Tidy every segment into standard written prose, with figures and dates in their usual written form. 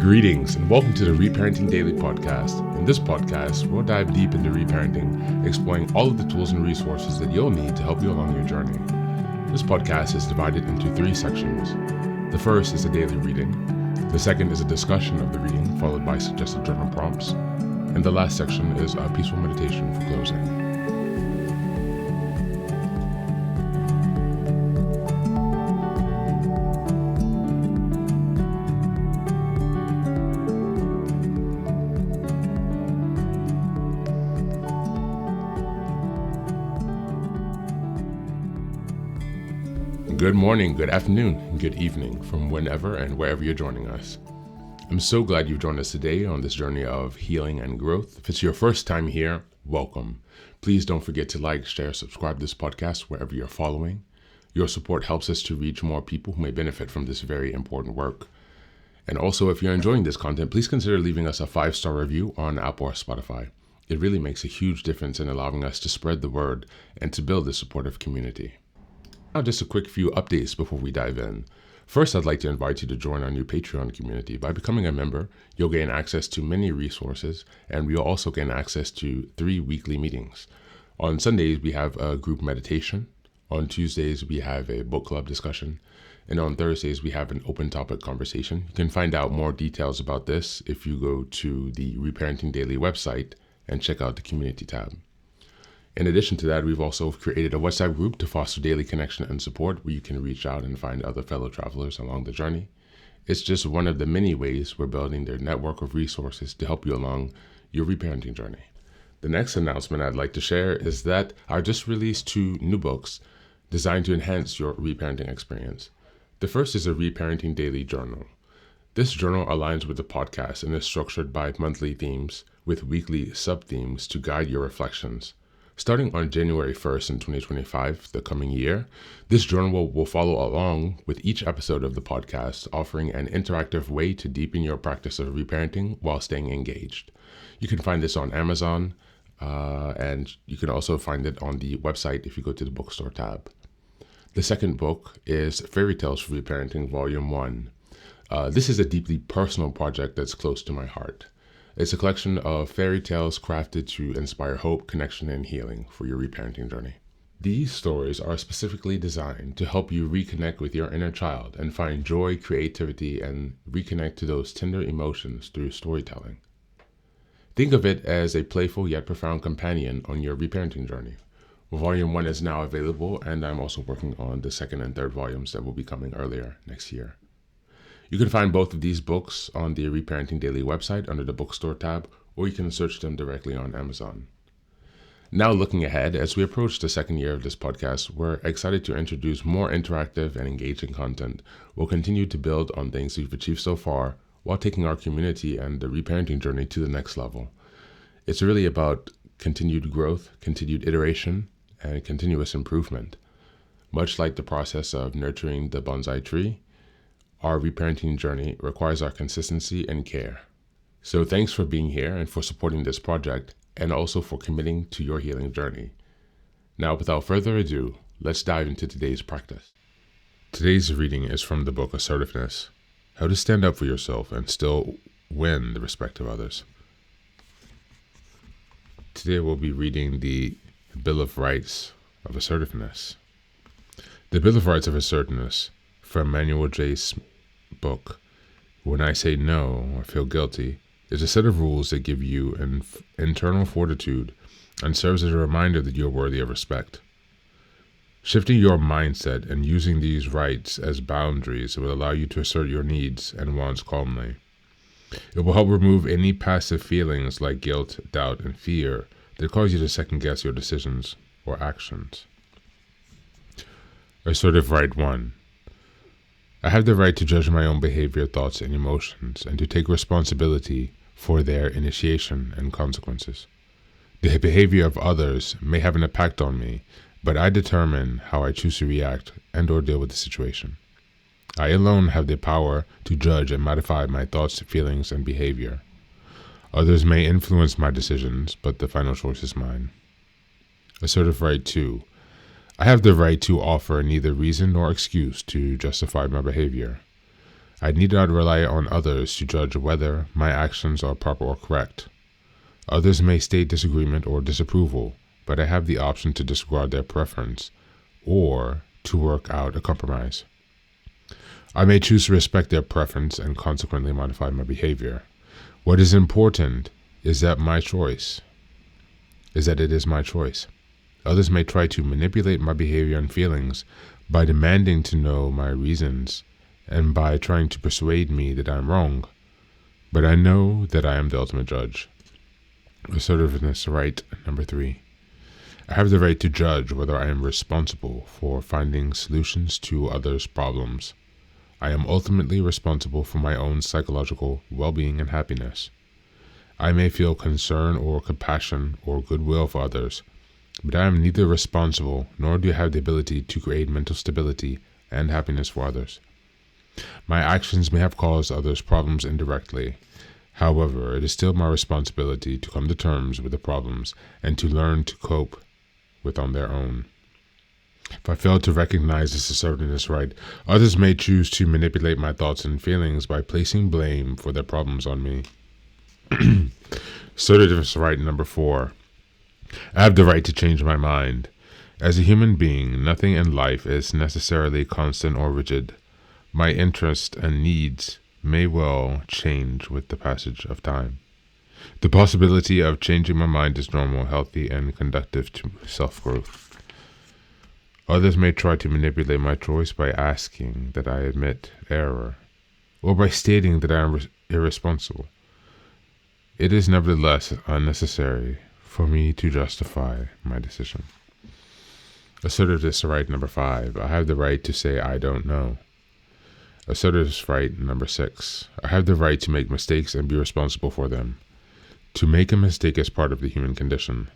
Greetings and welcome to the Reparenting Daily podcast. In this podcast, we'll dive deep into reparenting, exploring all of the tools and resources that you'll need to help you along your journey. This podcast is divided into 3 sections. The first is a daily reading. The second is a discussion of the reading, followed by suggested journal prompts. And the last section is a peaceful meditation for closing. Good morning, good afternoon, and good evening from whenever and wherever you're joining us. I'm so glad you've joined us today on this journey of healing and growth. If it's your first time here, welcome. Please don't forget to like, share, subscribe to this podcast wherever you're following. Your support helps us to reach more people who may benefit from this very important work. And also, if you're enjoying this content, please consider leaving us a 5-star review on Apple or Spotify. It really makes a huge difference in allowing us to spread the word and to build a supportive community. Now, just a quick few updates before we dive in. First, I'd like to invite you to join our new Patreon community. By becoming a member, you'll gain access to many resources, and you'll also gain access to 3 weekly meetings. On Sundays, we have a group meditation. On Tuesdays, we have a book club discussion. And on Thursdays, we have an open topic conversation. You can find out more details about this if you go to the Reparenting Daily website and check out the community tab. In addition to that, we've also created a WhatsApp group to foster daily connection and support where you can reach out and find other fellow travelers along the journey. It's just one of the many ways we're building their network of resources to help you along your reparenting journey. The next announcement I'd like to share is that I just released 2 new books designed to enhance your reparenting experience. The first is a Reparenting Daily journal. This journal aligns with the podcast and is structured by monthly themes with weekly sub-themes to guide your reflections. Starting on January 1st in 2025, the coming year, this journal will follow along with each episode of the podcast, offering an interactive way to deepen your practice of reparenting while staying engaged. You can find this on Amazon, and you can also find it on the website if you go to the bookstore tab. The second book is Fairy Tales for Reparenting, Volume 1. This is a deeply personal project that's close to my heart. It's a collection of fairy tales crafted to inspire hope, connection, and healing for your reparenting journey. These stories are specifically designed to help you reconnect with your inner child and find joy, creativity, and reconnect to those tender emotions through storytelling. Think of it as a playful yet profound companion on your reparenting journey. Volume 1 is now available, and I'm also working on the 2nd and 3rd volumes that will be coming earlier next year. You can find both of these books on the Reparenting Daily website under the bookstore tab, or you can search them directly on Amazon. Now, looking ahead, as we approach the 2nd year of this podcast, we're excited to introduce more interactive and engaging content. We'll continue to build on things we've achieved so far while taking our community and the reparenting journey to the next level. It's really about continued growth, continued iteration, and continuous improvement. Much like the process of nurturing the bonsai tree, our reparenting journey requires our consistency and care. So thanks for being here and for supporting this project, and also for committing to your healing journey. Now, without further ado, let's dive into today's practice. Today's reading is from the book Assertiveness, How to Stand Up for Yourself and Still Win the Respect of Others. Today we'll be reading the Bill of Rights of Assertiveness. The Bill of Rights of Assertiveness from Manuel J.'s book, When I Say No or Feel Guilty, is a set of rules that give you an internal fortitude and serves as a reminder that you're worthy of respect. Shifting your mindset and using these rights as boundaries will allow you to assert your needs and wants calmly. It will help remove any passive feelings like guilt, doubt, and fear that cause you to second-guess your decisions or actions. Assertive Right 1. I have the right to judge my own behavior, thoughts, and emotions, and to take responsibility for their initiation and consequences. The behavior of others may have an impact on me, but I determine how I choose to react and/or deal with the situation. I alone have the power to judge and modify my thoughts, feelings, and behavior. Others may influence my decisions, but the final choice is mine. Assertive Right 2. I have the right to offer neither reason nor excuse to justify my behavior. I need not rely on others to judge whether my actions are proper or correct. Others may state disagreement or disapproval, but I have the option to disregard their preference or to work out a compromise. I may choose to respect their preference and consequently modify my behavior. What is important is that it is my choice. Others may try to manipulate my behavior and feelings by demanding to know my reasons and by trying to persuade me that I'm wrong. But I know that I am the ultimate judge. Assertiveness right number 3. I have the right to judge whether I am responsible for finding solutions to others' problems. I am ultimately responsible for my own psychological well-being and happiness. I may feel concern or compassion or goodwill for others, but I am neither responsible nor do I have the ability to create mental stability and happiness for others. My actions may have caused others problems indirectly. However, it is still my responsibility to come to terms with the problems and to learn to cope with on their own. If I fail to recognize this assertiveness right, others may choose to manipulate my thoughts and feelings by placing blame for their problems on me. Assertiveness right number 4. I have the right to change my mind. As a human being, nothing in life is necessarily constant or rigid. My interests and needs may well change with the passage of time. The possibility of changing my mind is normal, healthy, and conducive to self-growth. Others may try to manipulate my choice by asking that I admit error, or by stating that I am irresponsible. It is nevertheless unnecessary for me to justify my decision. Assertiveness right number 5. I have the right to say I don't know. Assertiveness right number 6. I have the right to make mistakes and be responsible for them. To make a mistake is part of the human condition.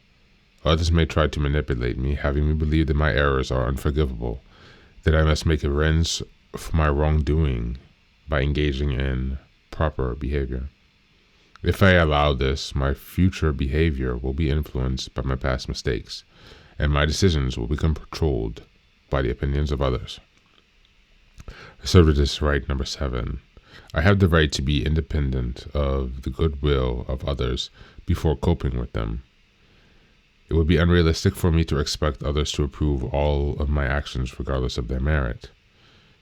Others may try to manipulate me, having me believe that my errors are unforgivable, that I must make amends for my wrongdoing by engaging in proper behavior. If I allow this, my future behavior will be influenced by my past mistakes, and my decisions will become controlled by the opinions of others. Assertiveness right number 7. I have the right to be independent of the goodwill of others before coping with them. It would be unrealistic for me to expect others to approve all of my actions regardless of their merit.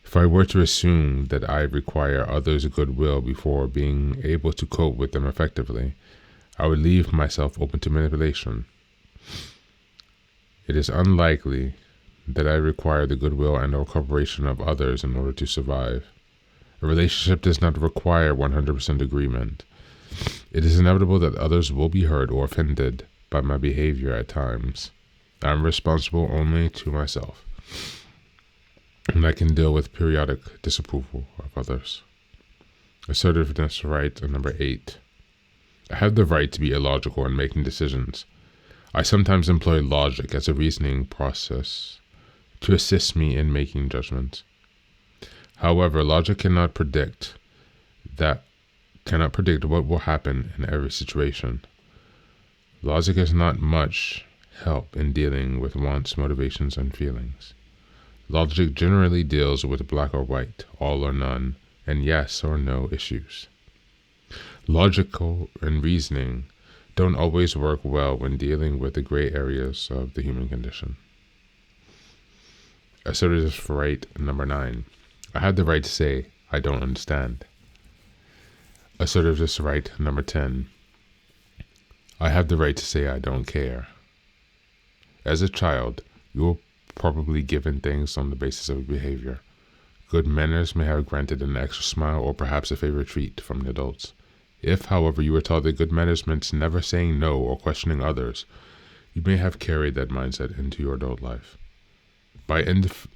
If I were to assume that I require others' goodwill before being able to cope with them effectively, I would leave myself open to manipulation. It is unlikely that I require the goodwill and or cooperation of others in order to survive. A relationship does not require 100% agreement. It is inevitable that others will be hurt or offended by my behavior at times. I am responsible only to myself, and I can deal with periodic disapproval of others. Assertiveness right number 8. I have the right to be illogical in making decisions. I sometimes employ logic as a reasoning process to assist me in making judgments. However, logic cannot predict what will happen in every situation. Logic is not much help in dealing with wants, motivations, and feelings. Logic generally deals with black or white, all or none, and yes or no issues. Logical and reasoning don't always work well when dealing with the gray areas of the human condition. Assertiveness right number 9. I have the right to say, I don't understand. Assertiveness right number 10. I have the right to say, I don't care. As a child, you were probably given things on the basis of behavior. Good manners may have granted an extra smile or perhaps a favorite treat from the adults. If, however, you were taught that good manners meant never saying no or questioning others, you may have carried that mindset into your adult life. By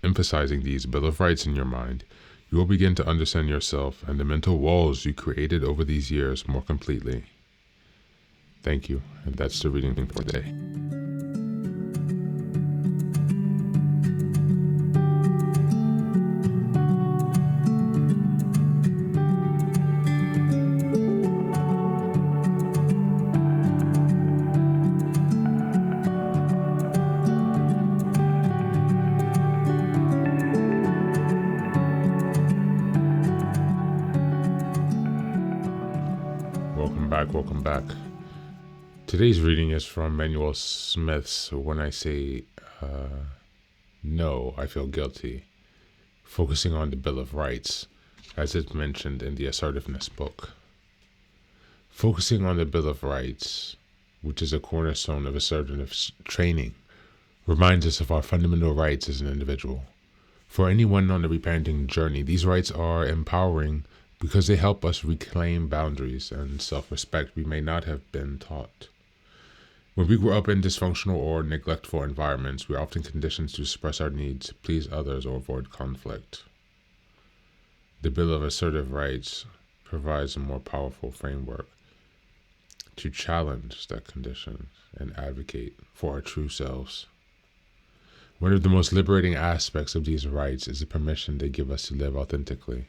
emphasizing these Bill of Rights in your mind, you will begin to understand yourself and the mental walls you created over these years more completely. Thank you, and that's the reading for today. Welcome back. Today's reading is from Manuel Smith's When I Say No, I Feel Guilty, focusing on the Bill of Rights, as it's mentioned in the Assertiveness book. Focusing on the Bill of Rights, which is a cornerstone of assertiveness training, reminds us of our fundamental rights as an individual. For anyone on the reparenting journey, these rights are empowering because they help us reclaim boundaries and self-respect we may not have been taught. When we grow up in dysfunctional or neglectful environments, we are often conditioned to suppress our needs, please others, or avoid conflict. The Bill of Assertive Rights provides a more powerful framework to challenge that condition and advocate for our true selves. One of the most liberating aspects of these rights is the permission they give us to live authentically.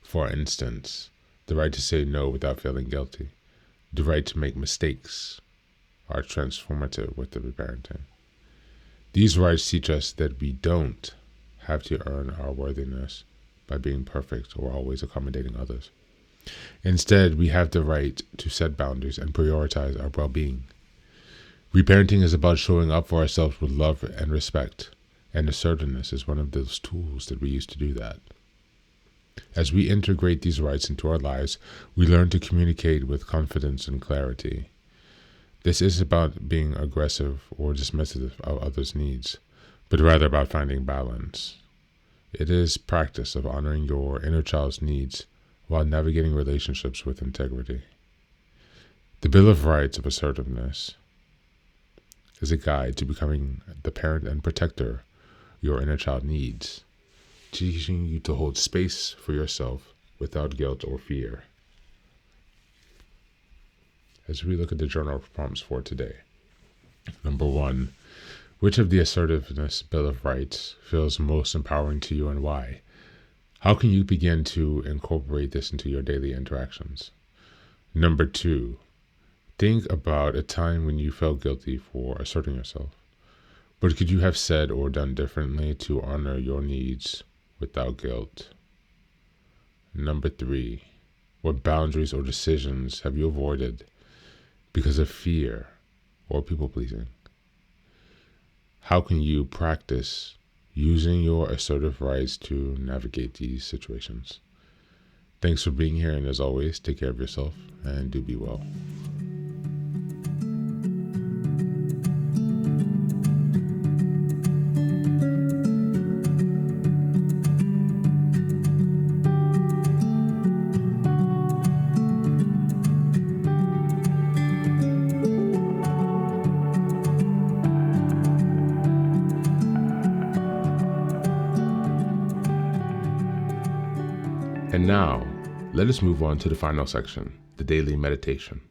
For instance, the right to say no without feeling guilty, the right to make mistakes, are transformative with the reparenting. These rights teach us that we don't have to earn our worthiness by being perfect or always accommodating others. Instead, we have the right to set boundaries and prioritize our well-being. Reparenting is about showing up for ourselves with love and respect, and assertiveness is one of those tools that we use to do that. As we integrate these rights into our lives, we learn to communicate with confidence and clarity. This isn't about being aggressive or dismissive of others' needs, but rather about finding balance. It is practice of honoring your inner child's needs while navigating relationships with integrity. The Bill of Rights of Assertiveness is a guide to becoming the parent and protector your inner child needs, teaching you to hold space for yourself without guilt or fear. As we look at the journal prompts for today. Number 1, which of the Assertiveness Bill of Rights feels most empowering to you and why? How can you begin to incorporate this into your daily interactions? Number 2, think about a time when you felt guilty for asserting yourself. What could you have said or done differently to honor your needs without guilt? Number 3, what boundaries or decisions have you avoided because of fear or people-pleasing? How can you practice using your assertive rights to navigate these situations? Thanks for being here, and as always, take care of yourself and do be well. And now, let us move on to the final section, the daily meditation.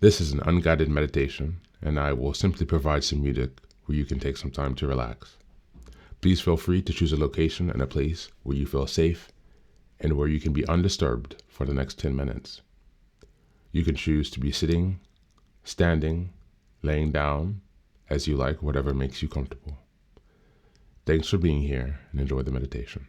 This is an unguided meditation, and I will simply provide some music where you can take some time to relax. Please feel free to choose a location and a place where you feel safe and where you can be undisturbed for the next 10 minutes. You can choose to be sitting, standing, laying down, as you like, whatever makes you comfortable. Thanks for being here, and enjoy the meditation.